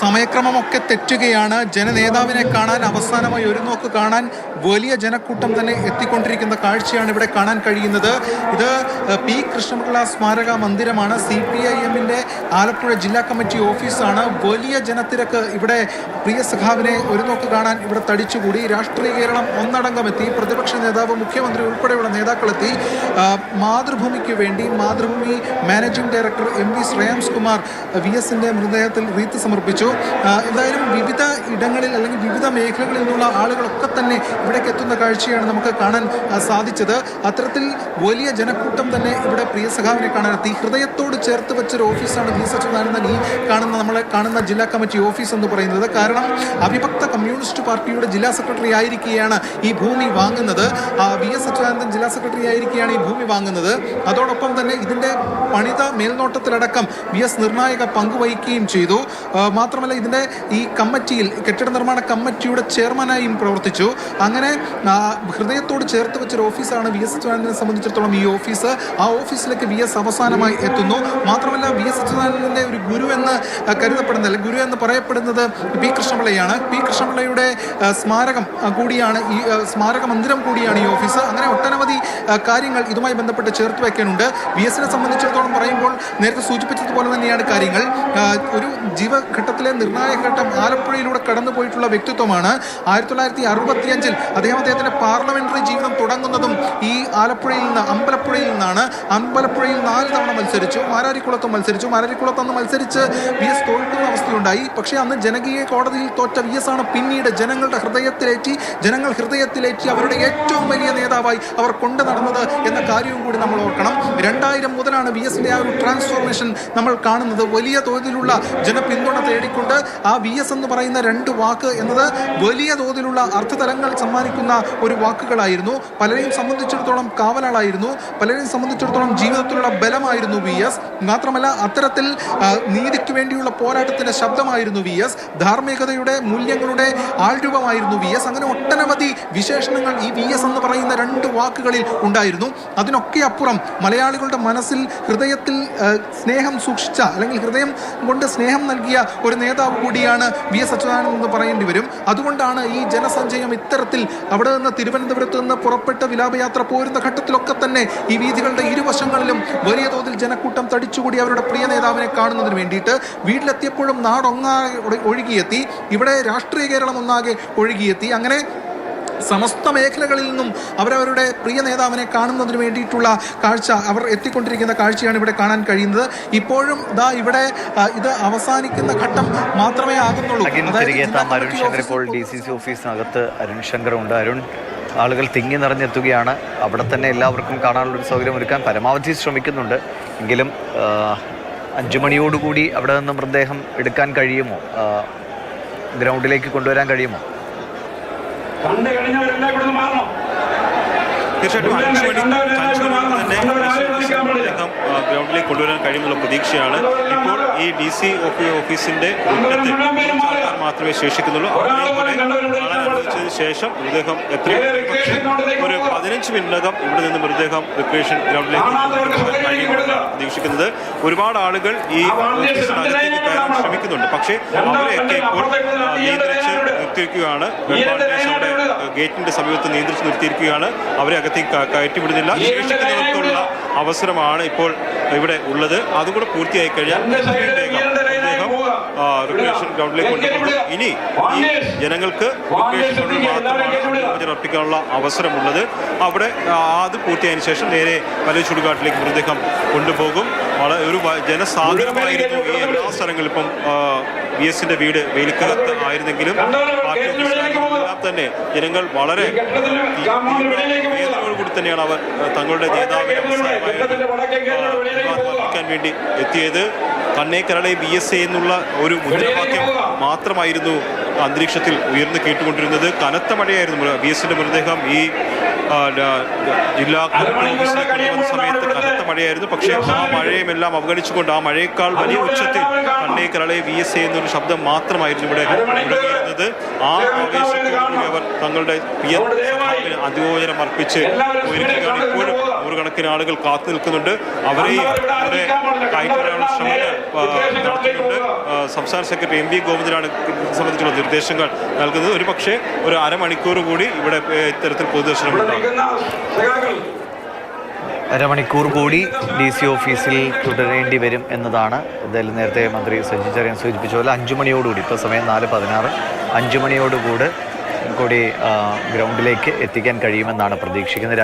സമയക്രമമൊക്കെ തെറ്റുകയാണ്. ജനനേതാവിനെ കാണാൻ അവസാനമായി ഒരു നോക്ക് കാണാൻ വലിയ ജനക്കൂട്ടം തന്നെ എത്തിക്കൊണ്ടിരിക്കുന്ന കാഴ്ചയാണ് ഇവിടെ കാണാൻ കഴിയുന്നത്. ഇത് പി കൃഷ്ണപിള്ള സ്മാരക മന്ദിരമാണ്. CPIM-ന്റെ ആലപ്പുഴ ജില്ലാ കമ്മിറ്റി ഓഫീസാണ്. വലിയ ജനത്തിരക്ക് ഇവിടെ പ്രിയ സഖാവിനെ ഒരു നോക്ക് കാണാൻ ഇവിടെ തടിച്ചുകൂടി. രാഷ്ട്രീയ കേരളം ഒന്നടങ്കം എത്തി. പ്രതിപക്ഷ നേതാവ്, മുഖ്യമന്ത്രി ഉൾപ്പെടെയുള്ള നേതാക്കളെത്തി. മാതൃഭൂമിക്ക് വേണ്ടി Mathrubhumi managing director MV Shreyams Kumar VS-ന്റെ മൃതദേഹത്തിൽ റീത്ത് സമർപ്പിച്ചു. എന്തായാലും വിവിധ ഇടങ്ങളിൽ അല്ലെങ്കിൽ വിവിധ മേഖലകളിൽ നിന്നുള്ള ആളുകളൊക്കെ തന്നെ ഇവിടേക്ക് എത്തുന്ന കാഴ്ചയാണ് നമുക്ക് കാണാൻ സാധിച്ചത്. അത്തരത്തിൽ വലിയ ജനക്കൂട്ടം തന്നെ ഇവിടെ പ്രിയ സഖാവിനെ കാണാനെത്തി. ഹൃദയത്തോട് ചേർത്ത് വെച്ചൊരു ഓഫീസാണ് VS അച്യുതാനന്ദൻ ഈ നമ്മളെ കാണുന്ന ജില്ലാ കമ്മിറ്റി ഓഫീസ് എന്ന് പറയുന്നത്. കാരണം അവിഭക്ത കമ്മ്യൂണിസ്റ്റ് പാർട്ടിയുടെ ജില്ലാ സെക്രട്ടറി ആയിരിക്കുകയാണ് ഈ ഭൂമി വാങ്ങുന്നത്. VS അച്യുതാനന്ദൻ ജില്ലാ സെക്രട്ടറി ആയിരിക്കുകയാണ് ഈ ഭൂമി വാങ്ങുന്നത്. അതോടൊപ്പം തന്നെ ഇതിൻ്റെ പണിത മേൽനോട്ടത്തിലടക്കം VS നിർണായക പങ്കുവഹിക്കുകയും ചെയ്തു. മാത്രമല്ല ഇതിൻ്റെ ഈ കമ്മിറ്റിയിൽ കെട്ടിട നിർമ്മാണ കമ്മിറ്റിയുടെ ചെയർമാനായും പ്രവർത്തിച്ചു. അങ്ങനെ ഹൃദയത്തോട് ചേർത്ത് വെച്ചൊരു ഓഫീസാണ് VS അച്യുതാനന്ദനെ സംബന്ധിച്ചിടത്തോളം ഈ ഓഫീസ്. ആ ഓഫീസിലേക്ക് VS അവസാനമായി എത്തുന്നു. മാത്രമല്ല VS അച്യുതാനന്ദൻ്റെ ഒരു ഗുരു എന്ന് കരുതപ്പെടുന്നത്, അല്ലെങ്കിൽ ഗുരു എന്ന് പറയപ്പെടുന്നത് പി കൃഷ്ണപിള്ളയാണ്. പി കൃഷ്ണപിള്ളയുടെ സ്മാരകം കൂടിയാണ് ഈ സ്മാരക മന്ദിരം കൂടിയാണ് ഈ ഓഫീസ്. അങ്ങനെ ഒട്ടനവധി കാര്യങ്ങൾ ഇതുമായി ബന്ധപ്പെട്ട് ചേർത്ത് വയ്ക്കാനുണ്ട്. VS-നെ സംബന്ധിച്ചിടത്തോളം പറയുമ്പോൾ നേരത്തെ സൂചിപ്പിച്ചതുപോലെ തന്നെയാണ് കാര്യങ്ങൾ. ഒരു ജീവഘട്ടത്തിലെ നിർണായക ഘട്ടം ആലപ്പുഴയിലൂടെ കടന്നുപോയിട്ടുള്ള വ്യക്തിത്വമാണ്. 1965 അദ്ദേഹത്തിൻ്റെ പാർലമെന്ററി ജീവിതം തുടങ്ങുന്നതും ഈ ആലപ്പുഴയിൽ നിന്ന്, അമ്പലപ്പുഴയിൽ നിന്നാണ്. അമ്പലപ്പുഴയിൽ 4 തവണ മത്സരിച്ചു. മാരാരിക്കുളത്തും മത്സരിച്ചു. മാരാരിക്കുളത്തന്ന് മത്സരിച്ച് VS തോൽക്കുന്ന അവസ്ഥയുണ്ടായി. പക്ഷേ അന്ന് ജനകീയ കോടതിയിൽ തോറ്റ VS ആണ് പിന്നീട് ജനങ്ങൾ ഹൃദയത്തിലേറ്റി അവരുടെ ഏറ്റവും വലിയ നേതാവായി അവർ കൊണ്ടു നടന്നത് എന്ന കാര്യവും കൂടി നമ്മൾ ഓർക്കണം. 2000 മുതലാണ് VS-ന്റെ ആ ഒരു ട്രാൻസ്ഫോർമേഷൻ നമ്മൾ കാണുന്നത്. വലിയ തോതിലുള്ള ജനപിന്തുണ തേടിക്കൊണ്ട് ആ VS എന്ന് പറയുന്ന 2 വാക്ക് എന്നത് വലിയ തോതിലുള്ള അർത്ഥതലങ്ങൾ സമ്മാനിക്കുന്ന ഒരു വാക്കുകളായിരുന്നു. പലരെയും സംബന്ധിച്ചിടത്തോളം കാവലാളായിരുന്നു. പലരെയും സംബന്ധിച്ചിടത്തോളം ജീവിതത്തിലുള്ള ബലമായിരുന്നു VS. മാത്രമല്ല അത്തരത്തിൽ നീതിക്ക് വേണ്ടിയുള്ള പോരാട്ടത്തിന്റെ ശബ്ദമായിരുന്നു VS. ധാർമ്മികതയുടെ മൂല്യങ്ങളുടെ ആൾരൂപമായിരുന്നു VS. അങ്ങനെ ഒട്ടനവധി വിശേഷണങ്ങൾ ഈ VS എന്ന് പറയുന്ന 2 വാക്കുകളിൽ ഉണ്ടായിരുന്നു. അതിനൊക്കെ അപ്പുറം മലയാളികളുടെ മനസ്സിൽ, ഹൃദയത്തിൽ സ്നേഹം സൂക്ഷിച്ച, അല്ലെങ്കിൽ ഹൃദയം കൊണ്ട് സ്നേഹം നൽകിയ ഒരു നേതാവ് കൂടിയാണ് VS അച്യുതാനന്ദൻ എന്ന് പറയേണ്ടി വരും. അതുകൊണ്ടാണ് ഈ ജനസഞ്ചയം ഇത്തരത്തിൽ അവിടെ നിന്ന് തിരുവനന്തപുരത്ത് നിന്ന് പുറപ്പെട്ട വിലാപയാത്ര പോരുന്ന ഘട്ടത്തിലൊക്കെ തന്നെ ഈ വീഥികളുടെ ഇരുവശങ്ങളിലും വലിയ തോതിൽ ജനക്കൂട്ടം തടിച്ചുകൂടി അവരുടെ പ്രിയ നേതാവിനെ കാണുന്നതിന് വേണ്ടിയിട്ട്. വീട്ടിലെത്തിയപ്പോഴും നാടൊന്നാകെ ഒഴുകിയെത്തി. ഇവിടെ രാഷ്ട്രീയ കേരളം ഒന്നാകെ ഒഴുകിയെത്തി. അങ്ങനെ സമസ്ത മേഖലകളിൽ നിന്നും അവരവരുടെ പ്രിയ നേതാവിനെ കാണുന്നതിന് വേണ്ടിയിട്ടുള്ള കാഴ്ച, അവർ എത്തിക്കൊണ്ടിരിക്കുന്ന കാഴ്ചയാണ് ഇവിടെ കാണാൻ കഴിയുന്നത്. ഇപ്പോഴും ഇവിടെ ഇത് അവസാനിക്കുന്ന ഘട്ടം മാത്രമേ ആകുന്നുള്ളൂ. അരുൺ ശങ്കർ ഇപ്പോൾ DCC ഓഫീസിനകത്ത് അരുൺ ശങ്കർ ഉണ്ട്. അരുൺ, ആളുകൾ തിങ്ങി നിറഞ്ഞെത്തുകയാണ്. അവിടെ തന്നെ എല്ലാവർക്കും കാണാനുള്ളൊരു സൗകര്യം ഒരുക്കാൻ പരമാവധി ശ്രമിക്കുന്നുണ്ട്. എങ്കിലും 5 മണിയോടുകൂടി അവിടെ നിന്ന് മൃതദേഹം എടുക്കാൻ കഴിയുമോ? ഗ്രൗണ്ടിലേക്ക് കൊണ്ടുവരാൻ കഴിയുമോ? തീർച്ചയായിട്ടും 5 മണി തന്നെ ഗ്രൗണ്ടിലേക്ക് കൊണ്ടുവരാൻ കഴിയുമെന്നുള്ള പ്രതീക്ഷയാണ്. ഇപ്പോൾ ഈ DC ഓഫീസിന്റെ മുറ്റത്ത് ആൾക്കാർ മാത്രമേ ശേഷിക്കുന്നുള്ളൂ. അനുവദിച്ചതിന് ശേഷം മൃതദേഹം ഒരു 15 മിനിറ്റിനകം ഇവിടെ നിന്ന് മൃതദേഹം റിക്രിയേഷൻ ഗ്രൗണ്ടിലേക്ക് കഴിയുമെന്നാണ് പ്രതീക്ഷിക്കുന്നത്. ഒരുപാട് ആളുകൾ ഈ ഓഫീസിനകത്തേക്ക് കയറാൻ ശ്രമിക്കുന്നുണ്ട്. പക്ഷേ അവരെയൊക്കെ ഇപ്പോൾ നിയന്ത്രിച്ച് നിർത്തിയിരിക്കുകയാണ്. ഗേറ്റിന്റെ സമീപത്ത് നിയന്ത്രിച്ച് നിർത്തിയിരിക്കുകയാണ്. അവരെ അകത്തേക്ക് കയറ്റിവിടുന്നില്ല. ശേഷിക്കുന്നവർക്കുള്ള അവസരമാണ് ഇപ്പോൾ ഇവിടെ ഉള്ളത്. അതുകൂടെ പൂർത്തിയായി കഴിഞ്ഞാൽ റിക്രിയേഷൻ ഗ്രൗണ്ടിലേക്ക് കൊണ്ടുപോകും. ഇനി ഈ ജനങ്ങൾക്ക് റിക്രിയേഷൻ ഗ്രൗണ്ടിൽ മാത്രമാണ് അർപ്പിക്കാനുള്ള അവസരമുള്ളത്. അവിടെ അത് പൂർത്തിയായതിനു ശേഷം നേരെ വലിയ ചുടുകാട്ടിലേക്ക് മൃതദേഹം കൊണ്ടുപോകും. വളരെ ഒരു ജനസാഗരമായിരുന്നു ഈ എല്ലാ സ്ഥലങ്ങളും. ഇപ്പം VS-ന്റെ വീട് വെയിലിക്കകത്ത് ആയിരുന്നെങ്കിലും പാർട്ടി ഓഫീസിലെല്ലാം തന്നെ ജനങ്ങൾ വളരെ വേദനയോടുകൂടി തന്നെയാണ് അവർ തങ്ങളുടെ നേതാവിനെ അർപ്പിക്കാൻ വേണ്ടി എത്തിയത്. കണ്ണേ കരളെ VS എന്നുള്ള ഒരു മുദ്രാവാക്യം മാത്രമായിരുന്നു അന്തരീക്ഷത്തിൽ ഉയർന്നു കേട്ടുകൊണ്ടിരുന്നത്. കനത്ത മഴയായിരുന്നു. VS-ന്റെ മൃതദേഹം ഈ ജില്ലാ ഓഫീസിലേക്ക് കൊണ്ടുവന്ന സമയത്ത് കനത്ത മഴയായിരുന്നു. പക്ഷേ ആ മഴയുമെല്ലാം അവഗണിച്ചുകൊണ്ട് ആ മഴയേക്കാൾ വലിയ ഉച്ചത്തിൽ കണ്ണേ കരളെ VS എന്നൊരു ശബ്ദം മാത്രമായിരുന്നു ഇവിടെ മുഴങ്ങിയിരുന്നത്. ആ ആവേശത്തോടുകൂടി അവർ തങ്ങളുടെ പ്രിയ അതിഭോജനം അർപ്പിച്ച് പോയിരിക്കുകയാണ്. ഇപ്പോഴും നൂറുകണക്കിന് ആളുകൾ കാത്തു നിൽക്കുന്നുണ്ട്. അവരെ ഇവിടെ കയറ്റിവരാനുള്ള ശ്രമം നടത്തുന്നുണ്ട്. സംസ്ഥാന സെക്രട്ടറി എം വി ഗോവിന്ദനാണ് ഇത് സംബന്ധിച്ചുള്ള നിർദ്ദേശങ്ങൾ നൽകുന്നത്. ഒരു പക്ഷേ ഒരു അരമണിക്കൂർ കൂടി ഇവിടെ ഇത്തരത്തിൽ പൊതുദർശനം ഉണ്ടാകും. അരമണിക്കൂർ കൂടി DC ഓഫീസിൽ തുടരേണ്ടി വരും എന്നതാണ് എന്തായാലും നേരത്തെ മന്ത്രി സജി ചെറിയാൻ സൂചിപ്പിച്ച പോലെ 5 മണിയോടുകൂടി, ഇപ്പോൾ സമയം 4:16, 5 മണിയോടുകൂടി ഗ്രൗണ്ടിലേക്ക് എത്തിക്കാൻ കഴിയുമെന്നാണ് പ്രതീക്ഷിക്കുന്നത്.